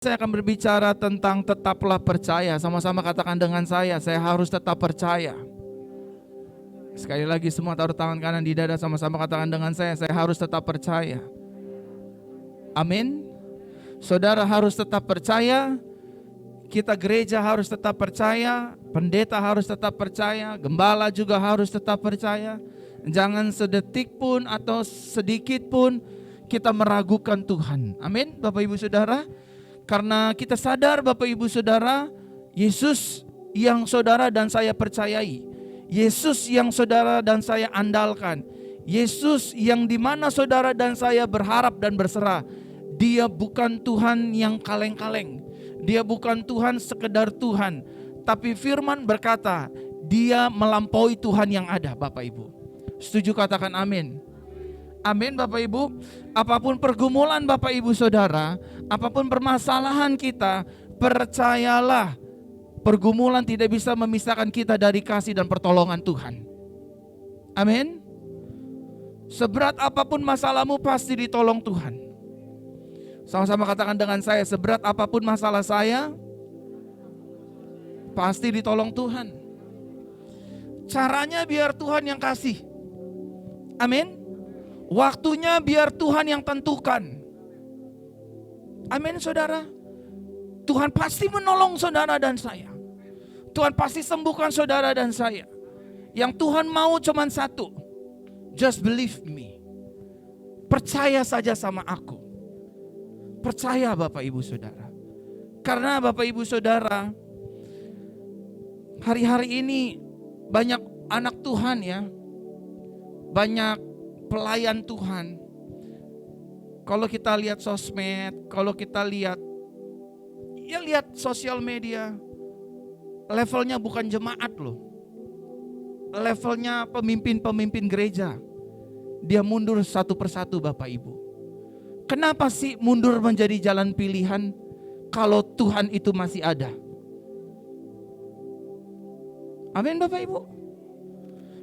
Saya akan berbicara tentang tetaplah percaya. Sama-sama katakan dengan saya harus tetap percaya. Sekali lagi semua taruh tangan kanan di dada, sama-sama katakan dengan saya harus tetap percaya. Amin. Saudara harus tetap percaya, kita gereja harus tetap percaya, pendeta harus tetap percaya, gembala juga harus tetap percaya. Jangan sedetik pun atau sedikit pun kita meragukan Tuhan. Amin, Bapak Ibu Saudara. Karena kita sadar Bapak Ibu Saudara, Yesus yang saudara dan saya percayai, Yesus yang saudara dan saya andalkan, Yesus yang dimana saudara dan saya berharap dan berserah. Dia bukan Tuhan yang kaleng-kaleng, Dia bukan Tuhan sekedar Tuhan, tapi firman berkata Dia melampaui Tuhan yang ada. Bapak Ibu setuju, katakan amin. Amin Bapak Ibu. Apapun pergumulan Bapak Ibu Saudara, apapun permasalahan kita, percayalah, pergumulan tidak bisa memisahkan kita dari kasih dan pertolongan Tuhan. Amin. Seberat apapun masalahmu pasti ditolong Tuhan. Sama-sama katakan dengan saya, seberat apapun masalah saya pasti ditolong Tuhan. Caranya biar Tuhan yang kasih. Amin. Waktunya biar Tuhan yang tentukan. Amin saudara. Tuhan pasti menolong saudara dan saya. Tuhan pasti sembuhkan saudara dan saya. Yang Tuhan mau cuma satu, just believe me. Percaya saja sama aku. Percaya Bapak Ibu Saudara. Karena Bapak Ibu Saudara, hari-hari ini banyak anak Tuhan ya, banyak pelayan Tuhan. Kalau kita lihat sosmed, kalau kita lihat sosial media, levelnya bukan jemaat loh, levelnya pemimpin-pemimpin gereja. Dia mundur satu persatu Bapak Ibu. Kenapa sih mundur menjadi jalan pilihan kalau Tuhan itu masih ada? Amin Bapak Ibu.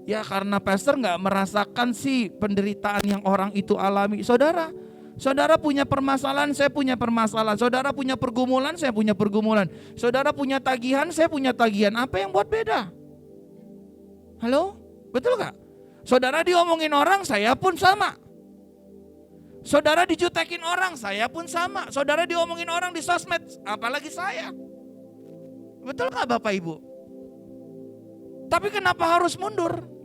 Ya karena pastor gak merasakan sih penderitaan yang orang itu alami. Saudara punya permasalahan, saya punya permasalahan. Saudara punya pergumulan, saya punya pergumulan. Saudara punya tagihan, saya punya tagihan. Apa yang buat beda? Halo? Betul gak? Saudara diomongin orang, saya pun sama. Saudara dijutekin orang, saya pun sama. Saudara diomongin orang di sosmed, apalagi saya. Betul gak Bapak Ibu? Tapi kenapa harus mundur?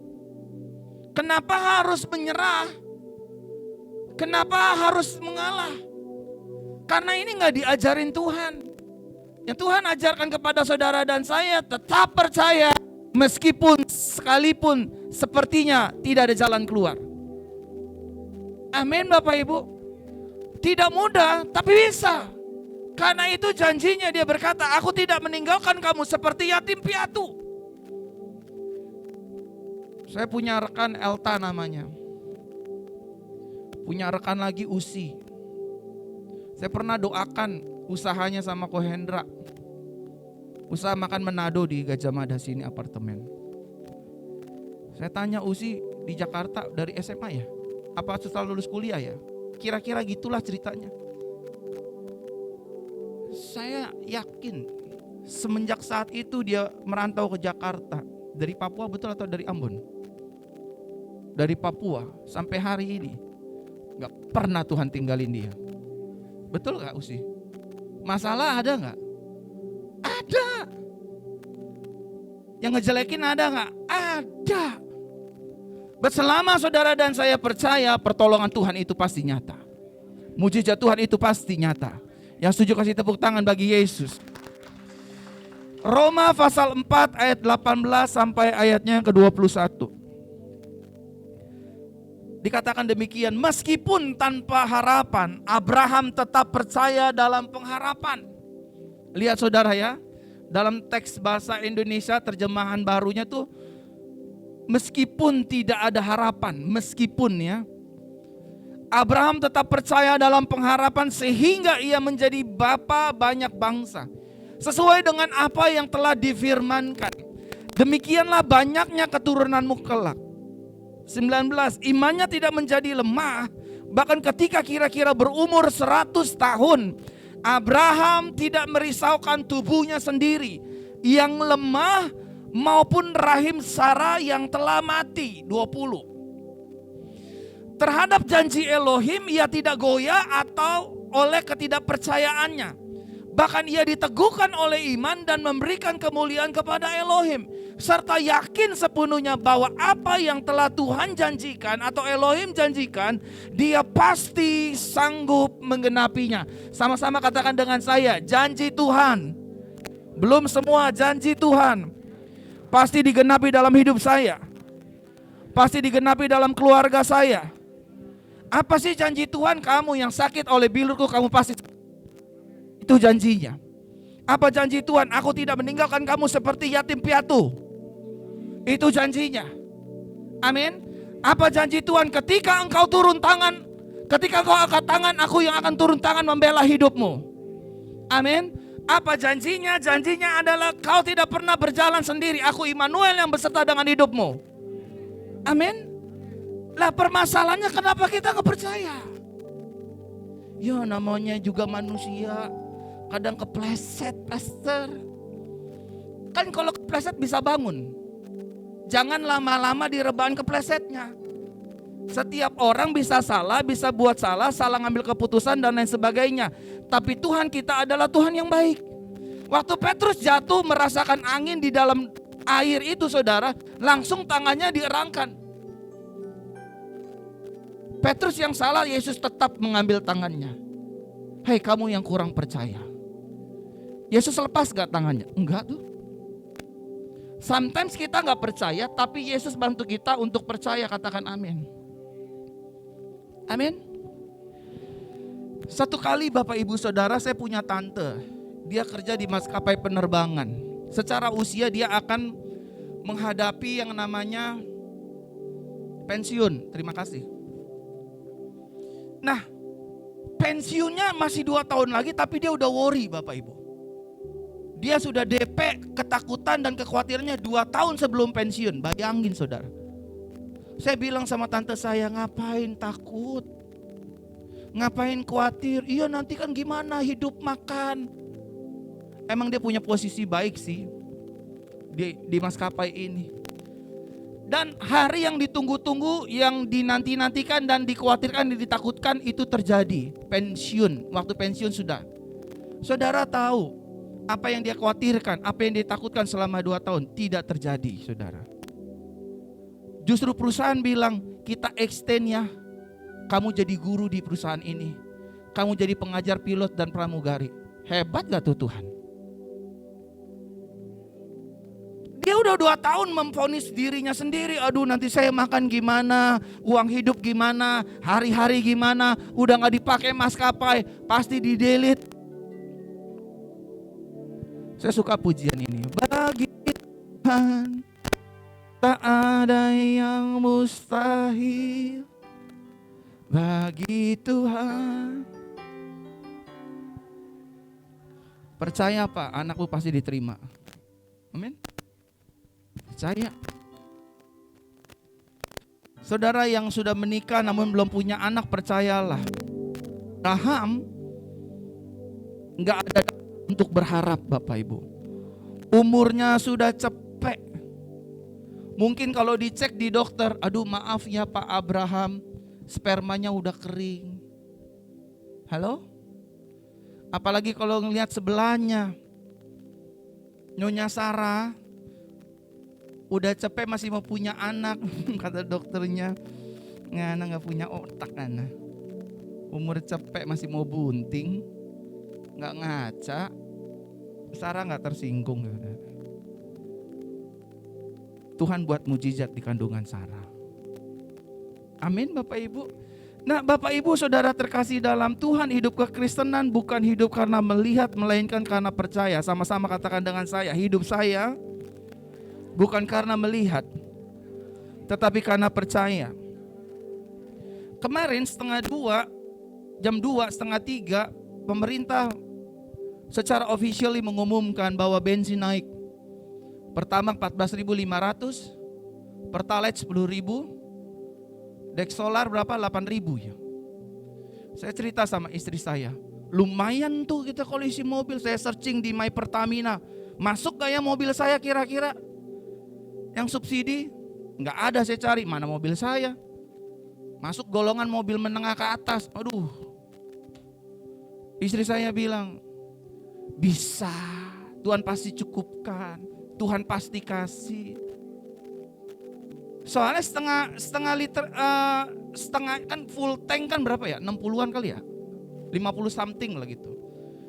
Kenapa harus menyerah? Kenapa harus mengalah? Karena ini gak diajarin Tuhan. Yang Tuhan ajarkan kepada saudara dan saya, tetap percaya meskipun sekalipun sepertinya tidak ada jalan keluar. Amin Bapak Ibu. Tidak mudah tapi bisa. Karena itu janjinya, dia berkata, aku tidak meninggalkan kamu seperti yatim piatu. Saya punya rekan Elta namanya. Punya rekan lagi Usi. Saya pernah doakan usahanya sama Ko Hendra. Usaha makan Manado di Gajah Mada sini apartemen. Saya tanya Usi di Jakarta dari SMA ya? Apa setelah lulus kuliah ya? Kira-kira gitulah ceritanya. Saya yakin semenjak saat itu dia merantau ke Jakarta. Dari Papua betul atau dari Ambon? Dari Papua sampai hari ini gak pernah Tuhan tinggalin dia. Betul gak Usi? Masalah ada gak? Ada. Yang ngejelekin ada gak? Ada. Selama saudara dan saya percaya, pertolongan Tuhan itu pasti nyata. Mujizat Tuhan itu pasti nyata. Yang setuju kasih tepuk tangan bagi Yesus. Roma pasal 4 ayat 18 sampai ayatnya ke-21. Dikatakan demikian, meskipun tanpa harapan, Abraham tetap percaya dalam pengharapan. Lihat saudara ya, dalam teks bahasa Indonesia terjemahan barunya tuh, meskipun tidak ada harapan, meskipun ya. Abraham tetap percaya dalam pengharapan sehingga ia menjadi bapa banyak bangsa. Sesuai dengan apa yang telah difirmankan. Demikianlah banyaknya keturunanmu kelak. 19, imannya tidak menjadi lemah, bahkan ketika kira-kira berumur 100 tahun, Abraham tidak merisaukan tubuhnya sendiri yang lemah maupun rahim Sarah yang telah mati. 20. Terhadap janji Elohim ia tidak goyah atau oleh ketidakpercayaannya. Bahkan ia diteguhkan oleh iman dan memberikan kemuliaan kepada Elohim. Serta yakin sepenuhnya bahwa apa yang telah Tuhan janjikan atau Elohim janjikan, dia pasti sanggup menggenapinya. Sama-sama katakan dengan saya, janji Tuhan. Belum semua, janji Tuhan pasti digenapi dalam hidup saya. Pasti digenapi dalam keluarga saya. Apa sih janji Tuhan? Kamu yang sakit oleh bilurku, kamu pasti. Itu janjinya. Apa janji Tuhan? Aku tidak meninggalkan kamu seperti yatim piatu. Itu janjinya. Amin. Apa janji Tuhan? Ketika engkau turun tangan, ketika engkau angkat tangan, aku yang akan turun tangan membela hidupmu. Amin. Apa janjinya? Janjinya adalah kau tidak pernah berjalan sendiri. Aku Immanuel yang beserta dengan hidupmu. Amin. Lah permasalahannya kenapa kita gak percaya? Ya namanya juga manusia, kadang kepleset, pastor. Kan kalau kepleset bisa bangun. Jangan lama-lama di rebahan keplesetnya. Setiap orang bisa salah, bisa buat salah ngambil keputusan dan lain sebagainya. Tapi Tuhan kita adalah Tuhan yang baik. Waktu Petrus jatuh merasakan angin di dalam air itu, saudara, langsung tangannya dierangkan. Petrus yang salah, Yesus tetap mengambil tangannya. Hei kamu yang kurang percaya. Yesus lepas gak tangannya? Enggak tuh. Sometimes kita gak percaya, tapi Yesus bantu kita untuk percaya. Katakan amin. Amin. Satu kali Bapak Ibu Saudara, saya punya tante. Dia kerja di maskapai penerbangan. Secara usia dia akan menghadapi yang namanya pensiun. Terima kasih. Nah, pensiunnya masih 2 tahun lagi, tapi dia udah worry Bapak Ibu. Dia sudah DP, ketakutan dan kekhawatirannya 2 tahun sebelum pensiun. Bayangin saudara. Saya bilang sama tante saya, ngapain takut? Ngapain khawatir? Iya nanti kan gimana hidup makan. Emang dia punya posisi baik sih di maskapai ini. Dan hari yang ditunggu-tunggu, yang dinanti-nantikan dan dikhawatirkan dan ditakutkan itu terjadi. Pensiun, waktu pensiun sudah. Saudara tahu apa yang dia khawatirkan, apa yang dia takutkan selama 2 tahun tidak terjadi, saudara. Justru perusahaan bilang, kita extend ya. Kamu jadi guru di perusahaan ini. Kamu jadi pengajar pilot dan pramugari. Hebat gak tuh Tuhan? Dia udah 2 tahun memvonis dirinya sendiri. Aduh nanti saya makan gimana, uang hidup gimana, hari-hari gimana. Udah gak dipakai maskapai, pasti di-delete. Saya suka pujian ini. Bagi Tuhan tak ada yang mustahil. Bagi Tuhan. Percaya Pak, anakmu pasti diterima. Amin. Percaya. Saudara yang sudah menikah namun belum punya anak, percayalah. Abraham gak ada untuk berharap Bapak Ibu. Umurnya sudah cepet. Mungkin kalau dicek di dokter, aduh maaf ya Pak Abraham, spermanya udah kering. Halo? Apalagi kalau ngelihat sebelahnya, Nyonya Sarah udah cepet masih mau punya anak. Kata dokternya, ngana gak punya otak ngana. Umur cepet masih mau bunting, gak ngaca. Sarah gak tersinggung. Tuhan buat mujizat di kandungan Sarah. Amin Bapak Ibu. Nah Bapak Ibu Saudara terkasih dalam Tuhan, hidup kekristenan bukan hidup karena melihat, melainkan karena percaya. Sama-sama katakan dengan saya, hidup saya bukan karena melihat, tetapi karena percaya. Kemarin jam 2:30, pemerintah secara officially mengumumkan bahwa bensin naik. Pertamax 14.500, Pertalite 10.000, Dex Solar berapa? 8.000 ya. Saya cerita sama istri saya, lumayan tuh kita kalau isi mobil. Saya searching di My Pertamina, masuk gak ya mobil saya kira-kira yang subsidi? Nggak ada, saya cari mana mobil saya. Masuk golongan mobil menengah ke atas. Aduh. Istri saya bilang, bisa, Tuhan pasti cukupkan, Tuhan pasti kasih. Soalnya setengah liter, setengah kan full tank kan berapa ya? 60-an kali ya? 50 something lah gitu.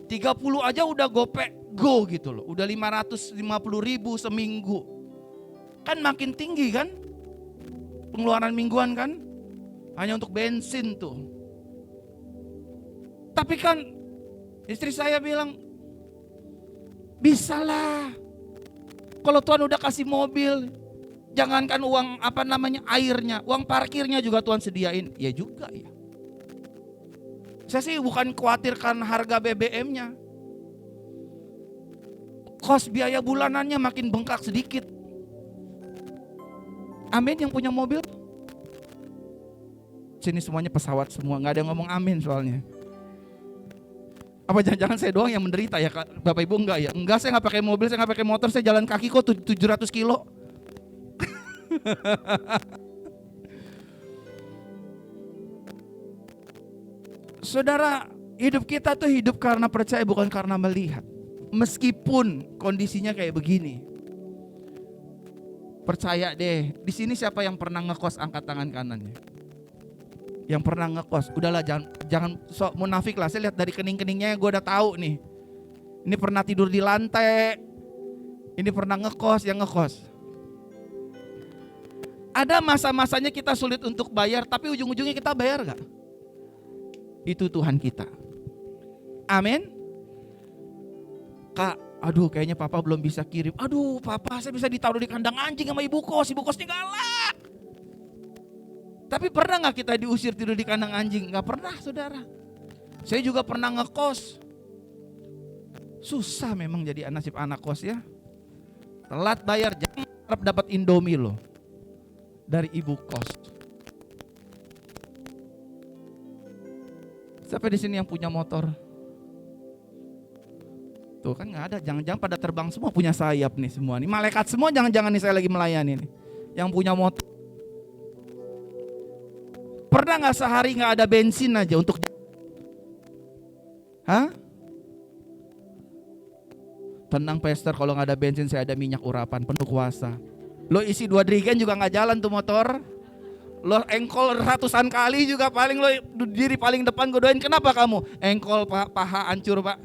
30 aja udah gopek go gitu loh. Udah 550.000 seminggu. Kan makin tinggi kan? Pengeluaran mingguan kan? Hanya untuk bensin tuh. Tapi kan istri saya bilang, bisalah. Kalau Tuhan udah kasih mobil, jangankan uang airnya, uang parkirnya juga Tuhan sediain. Ya juga ya. Saya sih bukan khawatirkan harga BBM-nya. Kos biaya bulanannya makin bengkak sedikit. Amin yang punya mobil. Sini semuanya pesawat semua, nggak ada yang ngomong amin soalnya. Apa jangan-jangan saya doang yang menderita ya Bapak Ibu? Enggak ya? Enggak, saya nggak pakai mobil, saya nggak pakai motor, saya jalan kaki kok 700 kilo. Saudara, hidup kita tuh hidup karena percaya bukan karena melihat. Meskipun kondisinya kayak begini. Percaya deh, di sini siapa yang pernah ngekos, angkat tangan kanannya. Yang pernah ngekos, udahlah jangan sok munafik lah. Saya lihat dari kening-keningnya gue udah tahu nih. Ini pernah tidur di lantai. Ini pernah ngekos, yang ngekos. Ada masa-masanya kita sulit untuk bayar, tapi ujung-ujungnya kita bayar gak? Itu Tuhan kita. Amin. Kak, aduh kayaknya papa belum bisa kirim. Aduh papa, saya bisa ditaruh di kandang anjing sama ibu kosnya galak. Tapi pernah gak kita diusir tidur di kandang anjing? Gak pernah saudara. Saya juga pernah ngekos. Susah memang jadi nasib anak kos ya. Telat bayar, jangan harap dapat Indomie loh dari ibu kos. Siapa di sini yang punya motor? Tuh kan nggak ada, jangan-jangan pada terbang semua, punya sayap nih semua nih. Malaikat semua jangan-jangan nih saya lagi melayani nih. Yang punya motor. Pernah nggak sehari nggak ada bensin aja untuk? Hah? Tenang Pastor, kalau nggak ada bensin saya ada minyak urapan penuh kuasa. Lo isi 2 drigen juga nggak jalan tuh motor. Lo engkol ratusan kali juga paling lo diri paling depan gue doain. Kenapa kamu? Engkol pak, paha hancur pak.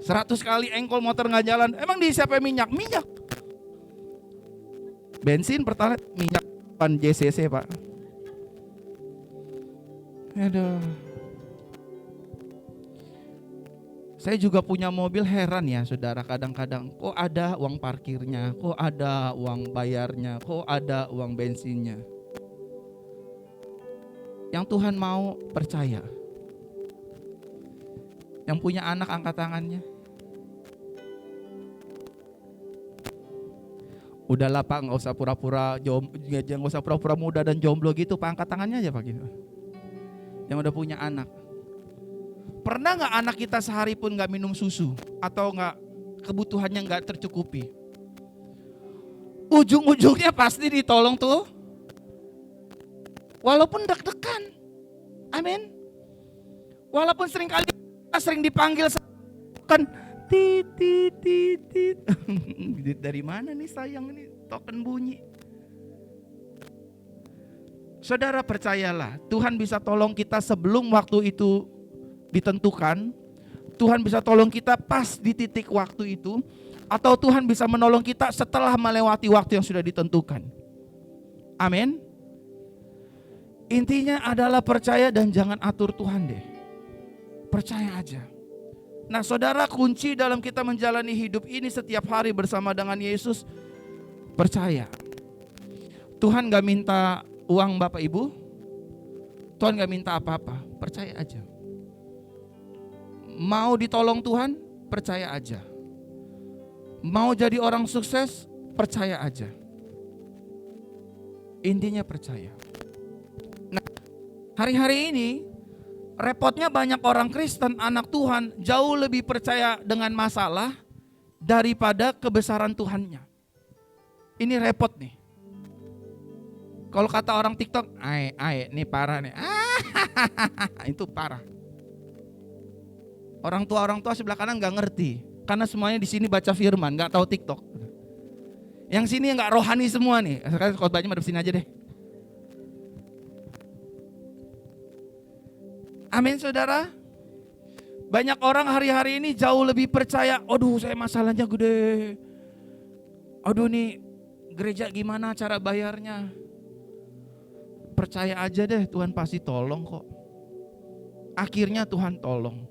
100 kali engkol motor nggak jalan. Emang di siapa minyak? Minyak. Bensin pertalite minyak pan JCC pak. Aduh. Saya juga punya mobil, heran ya saudara, kadang-kadang kok ada uang parkirnya, kok ada uang bayarnya, kok ada uang bensinnya. Yang Tuhan mau percaya. Yang punya anak angkat tangannya. Udahlah Pak, nggak usah pura-pura nggak usah pura-pura muda dan jomblo gitu Pak, angkat tangannya aja Pak gitu. Yang udah punya anak. Pernah gak anak kita sehari pun gak minum susu? Atau gak kebutuhannya gak tercukupi? Ujung-ujungnya pasti ditolong tuh. Walaupun deg-degan. Amin. Walaupun sering dipanggil kan tit. Dari mana nih sayang ini token bunyi? Saudara percayalah, Tuhan bisa tolong kita sebelum waktu itu ditentukan. Tuhan bisa tolong kita pas di titik waktu itu, atau Tuhan bisa menolong kita setelah melewati waktu yang sudah ditentukan. Amin. Intinya adalah percaya dan jangan atur Tuhan deh. Percaya aja. Nah saudara, kunci dalam kita menjalani hidup ini setiap hari bersama dengan Yesus, percaya. Tuhan gak minta uang Bapak Ibu, Tuhan gak minta apa-apa, percaya aja. Mau ditolong Tuhan, percaya aja. Mau jadi orang sukses, percaya aja. Intinya percaya. Nah, hari-hari ini Repotnya banyak orang Kristen, anak Tuhan jauh lebih percaya dengan masalah daripada kebesaran Tuhannya. Ini repot nih. Kalau kata orang TikTok, ini parah nih. Itu parah. Orang tua sebelah kanan nggak ngerti, karena semuanya di sini baca firman, nggak tahu TikTok. Yang sini nggak rohani semua nih. Sekarang khotbahnya madep sini aja deh. Amin saudara. Banyak orang hari-hari ini jauh lebih percaya, aduh saya masalahnya gede. Aduh nih gereja gimana cara bayarnya. Percaya aja deh, Tuhan pasti tolong kok. Akhirnya Tuhan tolong.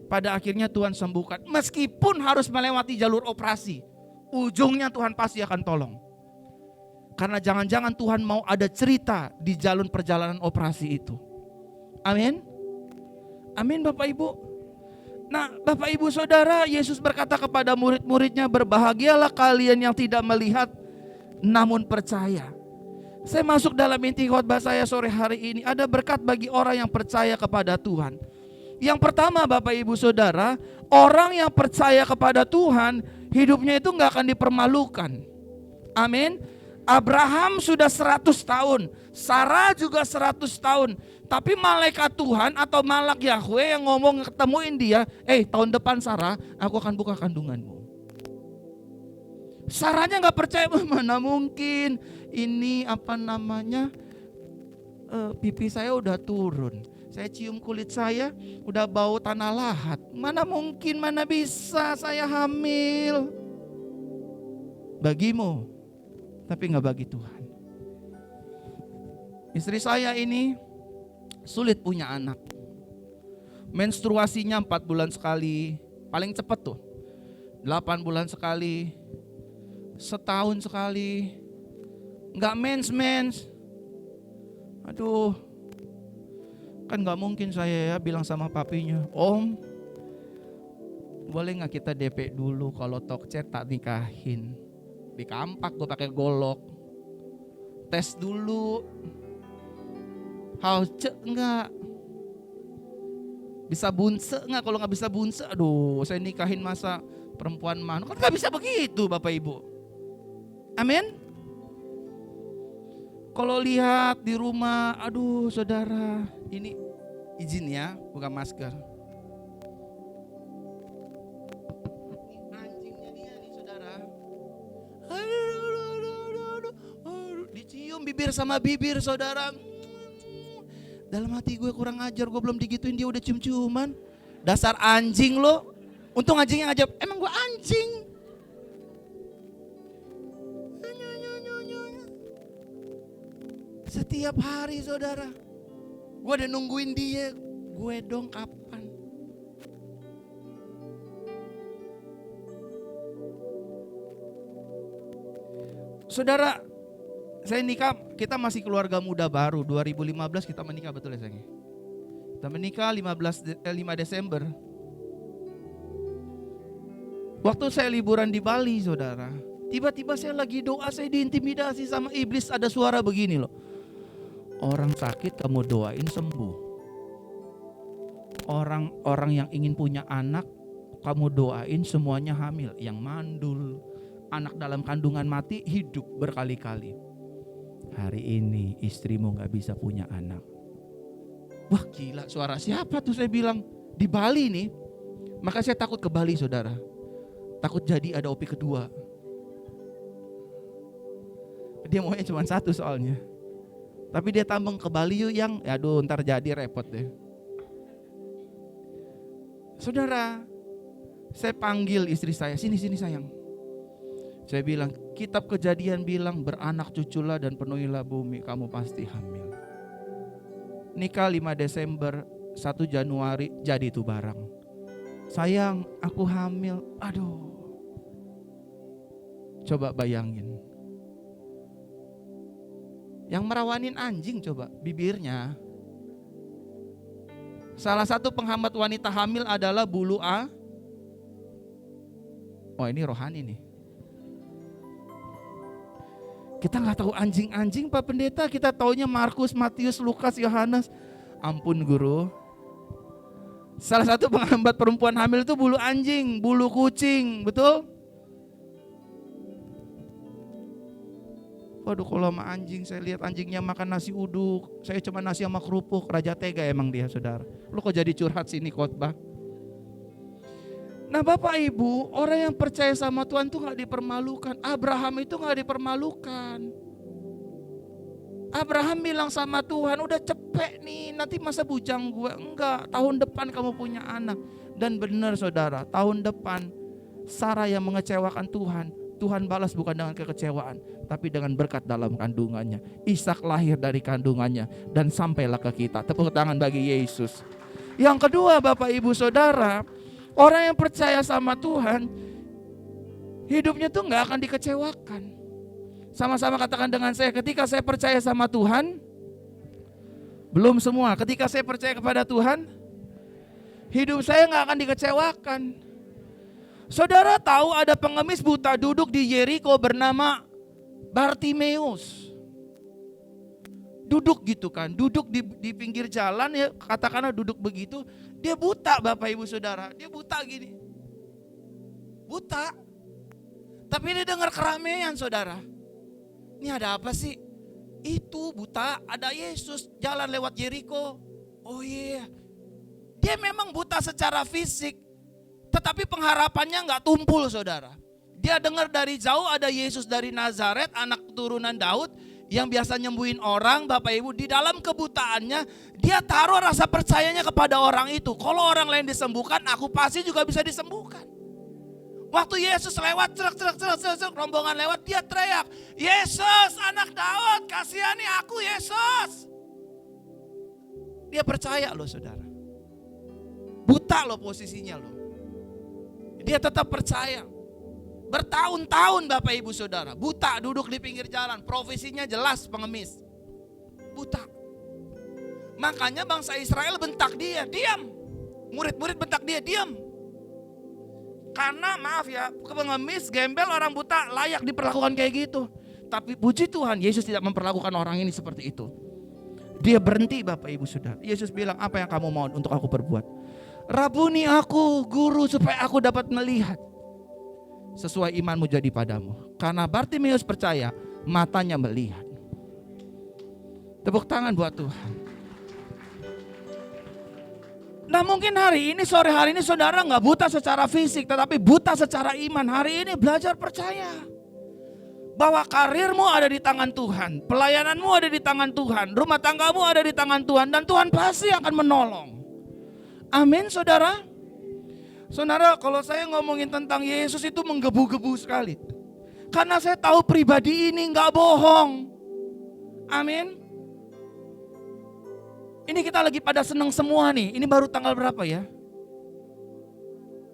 Pada akhirnya Tuhan sembuhkan. Meskipun harus melewati jalur operasi, ujungnya Tuhan pasti akan tolong. Karena jangan-jangan Tuhan mau ada cerita di jalur perjalanan operasi itu. Amin. Amin Bapak Ibu. Nah Bapak Ibu Saudara, Yesus berkata kepada murid-muridnya, berbahagialah kalian yang tidak melihat namun percaya. Saya masuk dalam inti khotbah saya sore hari ini. Ada berkat bagi orang yang percaya kepada Tuhan. Yang pertama Bapak Ibu Saudara, orang yang percaya kepada Tuhan, hidupnya itu gak akan dipermalukan. Amin. Abraham sudah 100 tahun, Sarah juga 100 tahun. Tapi malaikat Tuhan atau malak Yahweh yang ngomong ketemuin dia, tahun depan Sarah, aku akan buka kandunganmu. Sarahnya gak percaya, mana mungkin ini pipi saya udah turun. Saya cium kulit saya, udah bau tanah lahat. Mana mungkin, mana bisa saya hamil. Bagimu, tapi gak bagi Tuhan. Istri saya ini sulit punya anak. Menstruasinya 4 bulan sekali, paling cepat tuh 8 bulan sekali, setahun sekali, gak mens. Aduh, kan gak mungkin saya bilang sama papinya, Om, boleh gak kita DP dulu, kalau tokcet tak nikahin. Dikampak gue pakai golok, tes dulu, hauce enggak, bisa bunse enggak, kalau gak bisa bunse, aduh saya nikahin masa perempuan mana, kan gak bisa begitu Bapak Ibu. Amin. Kalau lihat di rumah, aduh saudara, ini izin ya, buka masker. Anjingnya dia nih saudara. Dicium bibir sama bibir saudara. Dalam hati gue kurang ajar, gue belum digituin dia udah cium-ciuman. Dasar anjing lo. Untung anjingnya ngajak, emang gue anjing. Setiap hari saudara, gue udah nungguin dia, gue dong kapan. Saudara, saya nikah, kita masih keluarga muda baru, 2015 kita menikah, betul ya sayang? Kita menikah 5 Desember. Waktu saya liburan di Bali saudara, tiba-tiba saya lagi doa, saya diintimidasi sama iblis, ada suara begini loh. Orang sakit kamu doain sembuh. Orang yang ingin punya anak kamu doain semuanya hamil. Yang mandul, anak dalam kandungan mati, hidup berkali-kali. Hari ini istrimu gak bisa punya anak. Wah gila, suara siapa tuh, saya bilang di Bali nih. Maka saya takut ke Bali saudara. Takut jadi ada OP kedua. Dia maunya cuma satu soalnya. Tapi dia tambeng ke Bali yuk yang, aduh ntar jadi repot deh. Saudara, saya panggil istri saya, sini sayang. Saya bilang, kitab Kejadian bilang beranak cuculah dan penuhilah bumi, kamu pasti hamil. Nikah 5 Desember, 1 Januari jadi tuh barang. Sayang, aku hamil, aduh. Coba bayangin. Yang merawanin anjing coba, bibirnya. Salah satu penghambat wanita hamil adalah bulu A. Oh ini rohani nih. Kita gak tahu anjing-anjing Pak Pendeta, kita taunya Markus, Matius, Lukas, Yohanes. Ampun guru, Salah satu penghambat perempuan hamil itu bulu anjing, bulu kucing, betul? Waduh, kalau sama anjing, saya lihat anjingnya makan nasi uduk, saya cuma nasi sama kerupuk, raja tega emang dia, saudara. Lu kok jadi curhat sini khotbah? Nah Bapak Ibu, orang yang percaya sama Tuhan tuh gak dipermalukan. Abraham itu gak dipermalukan. Abraham bilang sama Tuhan, udah cepet nih, nanti masa bujang gue. Enggak, tahun depan kamu punya anak. Dan benar saudara, tahun depan Sarah yang mengecewakan Tuhan, Tuhan balas bukan dengan kekecewaan, tapi dengan berkat dalam kandungannya. Ishak lahir dari kandungannya dan sampailah ke kita. Tepuk tangan bagi Yesus. Yang kedua Bapak Ibu Saudara, orang yang percaya sama Tuhan, hidupnya tuh gak akan dikecewakan. Sama-sama katakan dengan saya, ketika saya percaya sama Tuhan, belum semua, ketika saya percaya kepada Tuhan, hidup saya gak akan dikecewakan. Saudara tahu ada pengemis buta duduk di Yeriko bernama Bartimeus. Duduk gitu kan, duduk di pinggir jalan ya, katakanlah duduk begitu. Dia buta Bapak Ibu Saudara, dia buta gini. Buta. Tapi dia dengar keramaian saudara. Ini ada apa sih? Itu buta, ada Yesus jalan lewat Yeriko. Oh iya, dia memang buta secara fisik, tetapi pengharapannya gak tumpul saudara. Dia dengar dari jauh ada Yesus dari Nazaret, anak keturunan Daud, yang biasa nyembuhin orang. Bapak Ibu, di dalam kebutaannya dia taruh rasa percayanya kepada orang itu. Kalau orang lain disembuhkan, aku pasti juga bisa disembuhkan. Waktu Yesus lewat, rombongan lewat, dia teriak, Yesus anak Daud, kasihani aku Yesus. Dia percaya loh saudara. Buta loh posisinya loh. Dia tetap percaya. Bertahun-tahun Bapak Ibu Saudara, buta duduk di pinggir jalan, profesinya jelas pengemis. Buta. Makanya bangsa Israel bentak dia, diam. Murid-murid bentak dia, diam. Karena maaf ya, pengemis, gembel, orang buta layak diperlakukan kayak gitu. Tapi puji Tuhan, Yesus tidak memperlakukan orang ini seperti itu. Dia berhenti Bapak Ibu Saudara. Yesus bilang, apa yang kamu mau untuk aku perbuat? Rabuni aku, guru, supaya aku dapat melihat. Sesuai imanmu jadi padamu. Karena Bartimeus percaya, matanya melihat. Tepuk tangan buat Tuhan. Nah mungkin hari ini, sore hari ini saudara gak buta secara fisik, tetapi buta secara iman. Hari ini belajar percaya bahwa karirmu ada di tangan Tuhan, pelayananmu ada di tangan Tuhan, rumah tanggamu ada di tangan Tuhan, dan Tuhan pasti akan menolong. Amin saudara. Saudara, kalau saya ngomongin tentang Yesus itu menggebu-gebu sekali. Karena saya tahu pribadi ini gak bohong. Amin. Ini kita lagi pada seneng semua nih. Ini baru tanggal berapa ya?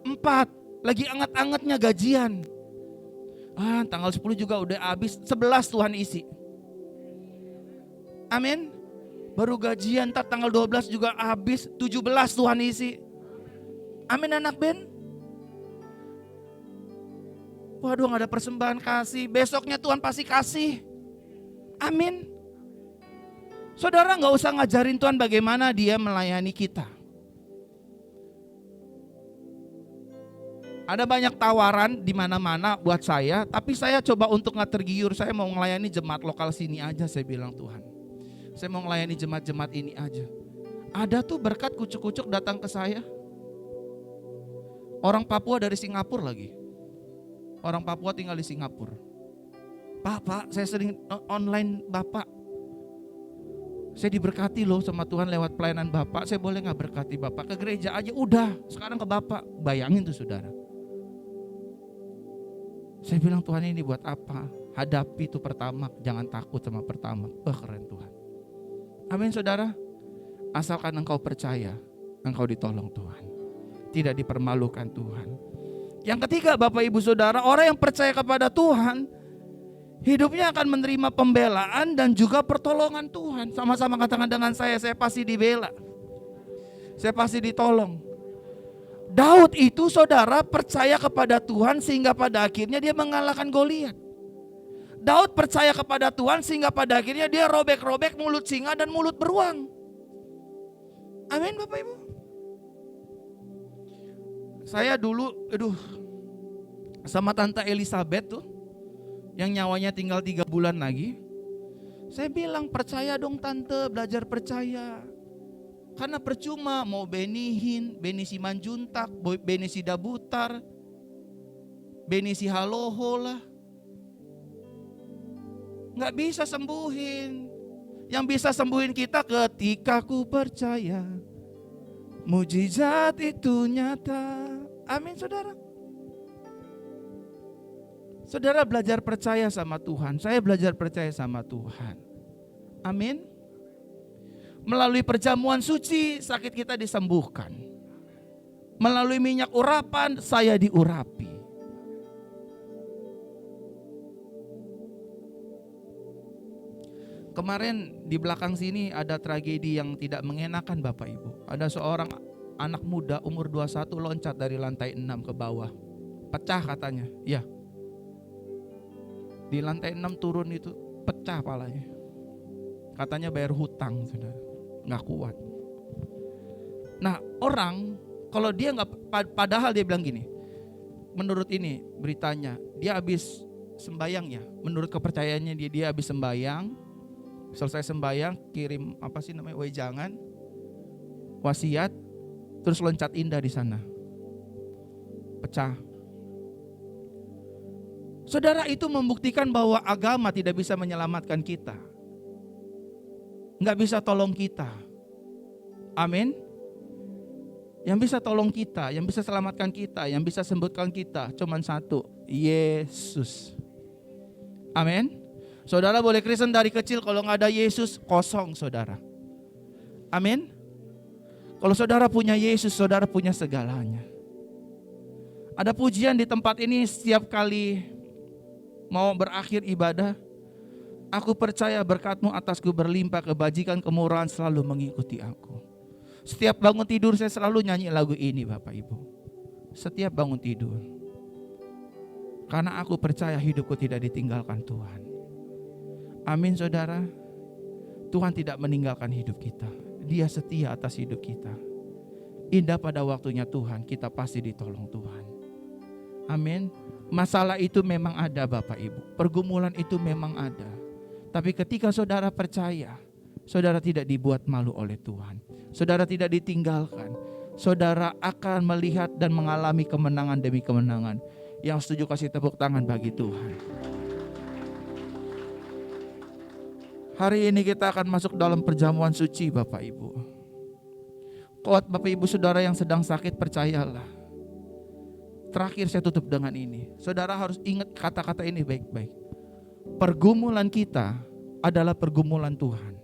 4. Lagi anget-angetnya gajian. Tanggal 10 juga udah habis. 11 Tuhan isi. Amin. Baru gajian, ntar tanggal 12 juga habis. 17 Tuhan isi. Amin anak Ben. Waduh gak ada persembahan kasih. Besoknya Tuhan pasti kasih. Amin. Saudara gak usah ngajarin Tuhan bagaimana dia melayani kita. Ada banyak tawaran di mana-mana buat saya, tapi saya coba untuk gak tergiur. Saya mau melayani jemaat lokal sini aja, saya bilang Tuhan. Saya mau melayani jemaat-jemaat ini aja. Ada tuh berkat kucuk-kucuk datang ke saya. Orang Papua dari Singapura lagi. Orang Papua tinggal di Singapura. Pak, saya sering online Bapak. Saya diberkati loh sama Tuhan lewat pelayanan Bapak. Saya boleh gak berkati Bapak? Ke gereja aja udah, sekarang ke Bapak. Bayangin tuh saudara. Saya bilang Tuhan ini buat apa? Hadapi itu pertama, jangan takut sama pertama. Keren Tuhan. Amin saudara. Asalkan engkau percaya, engkau ditolong Tuhan. Tidak dipermalukan Tuhan. Yang ketiga Bapak Ibu Saudara, orang yang percaya kepada Tuhan, hidupnya akan menerima pembelaan dan juga pertolongan Tuhan. Sama-sama katakan dengan saya pasti dibela. Saya pasti ditolong. Daud itu saudara percaya kepada Tuhan sehingga pada akhirnya dia mengalahkan Goliat. Daud percaya kepada Tuhan sehingga pada akhirnya dia robek-robek mulut singa dan mulut beruang. Amin Bapak Ibu. Saya dulu, sama Tante Elizabeth tuh, yang nyawanya tinggal 3 bulan lagi. Saya bilang, percaya dong Tante, belajar percaya. Karena percuma mau Benihin, Beni Simanjuntak, Beni Sidabutar, Beni Sihaloho lah. Nggak bisa sembuhin. Yang bisa sembuhin kita ketika ku percaya. Mujizat itu nyata. Amin saudara. Saudara belajar percaya sama Tuhan. Saya belajar percaya sama Tuhan. Amin. Melalui perjamuan suci sakit kita disembuhkan. Melalui minyak urapan saya diurapi. Kemarin di belakang sini ada tragedi yang tidak mengenakan Bapak Ibu. Ada seorang anak muda umur 21 loncat dari lantai 6 ke bawah. Pecah katanya. Ya. Di lantai 6 turun itu pecah palanya. Katanya bayar hutang, saudara. Nggak kuat. Nah orang kalau dia nggak, padahal dia bilang gini. Menurut ini beritanya dia habis sembayang ya. Menurut kepercayaannya dia habis sembayang. Selesai sembayang kirim wejangan, wasiat, terus loncat indah di sana. Pecah. Saudara, itu membuktikan bahwa agama tidak bisa menyelamatkan kita. Nggak bisa tolong kita. Amin. Yang bisa tolong kita, yang bisa selamatkan kita, yang bisa sembuhkan kita cuma satu, Yesus. Amin. Saudara boleh Kristen dari kecil, kalau nggak ada Yesus kosong saudara. Amin. Kalau saudara punya Yesus, saudara punya segalanya. Ada pujian di tempat ini setiap kali mau berakhir ibadah. Aku percaya berkat-Mu atasku berlimpah, kebajikan kemurahan selalu mengikuti aku. Setiap bangun tidur saya selalu nyanyi lagu ini Bapak Ibu. Setiap bangun tidur. Karena aku percaya hidupku tidak ditinggalkan Tuhan. Amin saudara. Tuhan tidak meninggalkan hidup kita. Dia setia atas hidup kita. Indah pada waktunya Tuhan, kita pasti ditolong Tuhan. Amin. Masalah itu memang ada Bapak Ibu. Pergumulan itu memang ada. Tapi ketika saudara percaya, saudara tidak dibuat malu oleh Tuhan. Saudara tidak ditinggalkan. Saudara akan melihat dan mengalami kemenangan demi kemenangan. Yang setuju kasih tepuk tangan bagi Tuhan. Hari ini kita akan masuk dalam perjamuan suci Bapak Ibu. Kuat Bapak Ibu saudara yang sedang sakit, percayalah. Terakhir saya tutup dengan ini. Saudara harus ingat kata-kata ini baik-baik. Pergumulan kita adalah pergumulan Tuhan.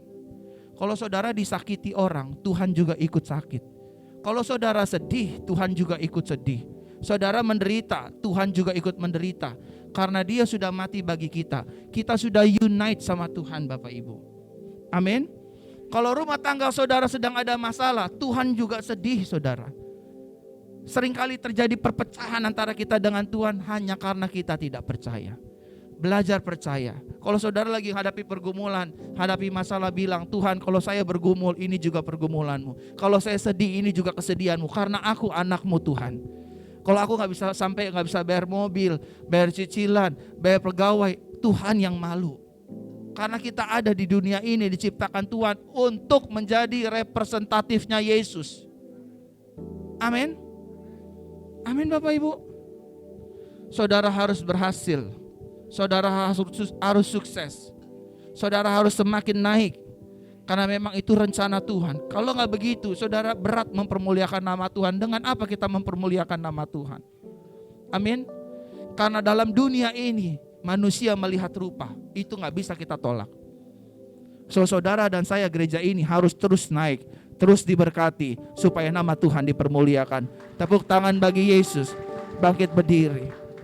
Kalau saudara disakiti orang, Tuhan juga ikut sakit. Kalau saudara sedih, Tuhan juga ikut sedih. Saudara menderita, Tuhan juga ikut menderita. Karena dia sudah mati bagi kita. Kita sudah unite sama Tuhan Bapak Ibu. Amin. Kalau rumah tangga saudara sedang ada masalah, Tuhan juga sedih saudara. Seringkali terjadi perpecahan antara kita dengan Tuhan hanya karena kita tidak percaya. Belajar percaya. Kalau saudara lagi hadapi pergumulan, hadapi masalah, bilang, Tuhan kalau saya bergumul ini juga pergumulanmu. Kalau saya sedih ini juga kesedihanmu. Karena aku anakmu Tuhan. Kalau aku nggak bisa bayar mobil, bayar cicilan, bayar pegawai, Tuhan yang malu. Karena kita ada di dunia ini diciptakan Tuhan untuk menjadi representatifnya Yesus. Amin. Amin Bapak Ibu. Saudara harus berhasil. Saudara harus sukses. Saudara harus semakin naik. Karena memang itu rencana Tuhan. Kalau nggak begitu, saudara berat mempermuliakan nama Tuhan. Dengan apa kita mempermuliakan nama Tuhan? Amin. Karena dalam dunia ini manusia melihat rupa, itu nggak bisa kita tolak. So saudara dan saya gereja ini harus terus naik, terus diberkati supaya nama Tuhan dipermuliakan. Tepuk tangan bagi Yesus. Bangkit berdiri.